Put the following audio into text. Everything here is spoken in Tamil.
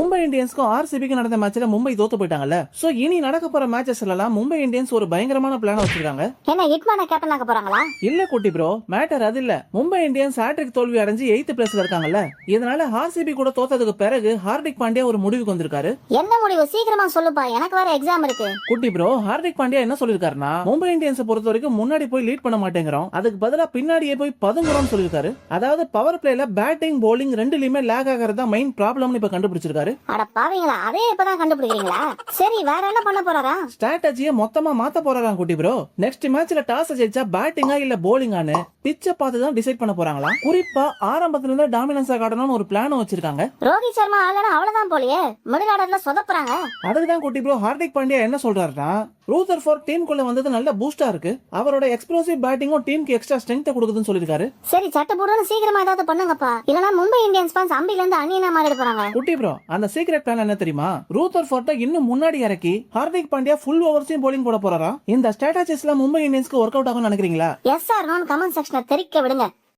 மும்பை இந்தியன்ஸ்க்கும் ஆர்சிபிக்கு நடந்த மேட்ச்ல மும்பை தோத்து போயிட்டாங்கல்ல. சோ இனி நடக்க போற மேட்சஸ்ல எல்லாம் மும்பை இந்தியன்ஸ் ஒரு பயங்கரமான பிளான் வச்சிருக்காங்க. என்ன ஹிட்மேனை கேப்டன் ஆக்க போறாங்களா? இல்ல குட்டி ப்ரோ, மேட்டர் அது இல்ல. மும்பை இந்தியன்ஸ் ஹேட்ரிக் தோல்வி அடைஞ்சு 8th பிளேஸ்ல இருக்காங்கல்ல. இதனால ஆர்சிபி கூட தோத்ததுக்கு பிறகு ஹார்திக் பாண்டியா ஒரு முடிவுக்கு வந்திருக்காரு. என்ன முடிவு? சீக்கிரமா சொல்லுப்பா, எனக்கு வேற எக்ஸாம் இருக்கு. குட்டி ப்ரோ, ஹார்திக் பாண்டியா என்ன சொல்லிருக்காருன்னா, மும்பை இந்தியன்ஸ் பொறுத்த வரைக்கும் முன்னாடி போய் லீட் பண்ண மாட்டேங்கிறோம், அதுக்கு பதிலா பின்னாடியே போய் பதுங்குறோம்னு சொல்லிருக்காரு. அதாவது பவர் பிளேல பேட்டிங் போலிங் ரெண்டுலயுமே லேக் ஆகறதா மெயின் ப்ராப்ளம்னு இப்ப கண்டுபிடிச்சிருக்காரு. அட பாவீங்களா, அதே இப்பதான் கண்டுபிடிக்கிறீங்களா? சரி, வேற என்ன பண்ண போறாரா? ஸ்ட்ராட்டஜியை மொத்தமா மாத்த போறாராம் குட்டி ப்ரோ. நெக்ஸ்ட் மேட்ச்ல டாஸ் ஜெயிச்சா பேட்டிங்கா இல்ல போலிங்கான்னு பிச்சை பார்த்து தான் டிசைட் பண்ண போறாங்களா. குறிப்பா ஆரம்பத்துல இருந்து டாமினன்ஸா காட்டணும்னு ஒரு பிளானும் வச்சிருக்காங்க. ரோஹித் சர்மா ஆளனா அவ்வளவுதான் போலியே, மிடில் ஆர்டர்ல சொதப்புறாங்க. அதுக்குதான் குட்டி ப்ரோ ஹார்திக் பாண்டியா என்ன சொல்றாருன்னா, ரூதர்ஃபோர்ட் டீமுக்குள்ள வந்தது நல்ல பூஸ்டா இருக்கு, அவரோட எக்ஸ்ப்ளோசிவ் பேட்டிங்கும் டீமுக்கு எக்ஸ்ட்ரா ஸ்ட்ரெங்த் கொடுக்குதுன்னு சொல்லிருக்காரு. சரி, சட்டு போடுன்னு சீக்கிரமா ஏதாவது பண்ணுங்கப்பா, இல்லனா மும்பை இந்தியன்ஸ் ஃபேன்ஸ் அம்பில இருந்து அணியனா மாறிட போறாங்க. குட்டி ப்ரோ, அந்த சீக்ரெட் பிளான் என்ன தெரியுமா? ரூதர்ஃபோர்ட்டை இன்னும் முன்னாடி இறக்கி ஹார்திக் பாண்டியா ஃபுல் ஓவர்ஸையும் போலிங் போட போறாரா. இந்த ஸ்ட்ராட்டஜிஸ்ல மும்பை இந்தியன்ஸ்க்கு ஒர்க் அவுட் ஆகும்னு நினைக்கிறீங்களா? எஸ் ஆர் நோன்னு கமெண்ட் செக்ஷனை தெரிக்க விடுங்க.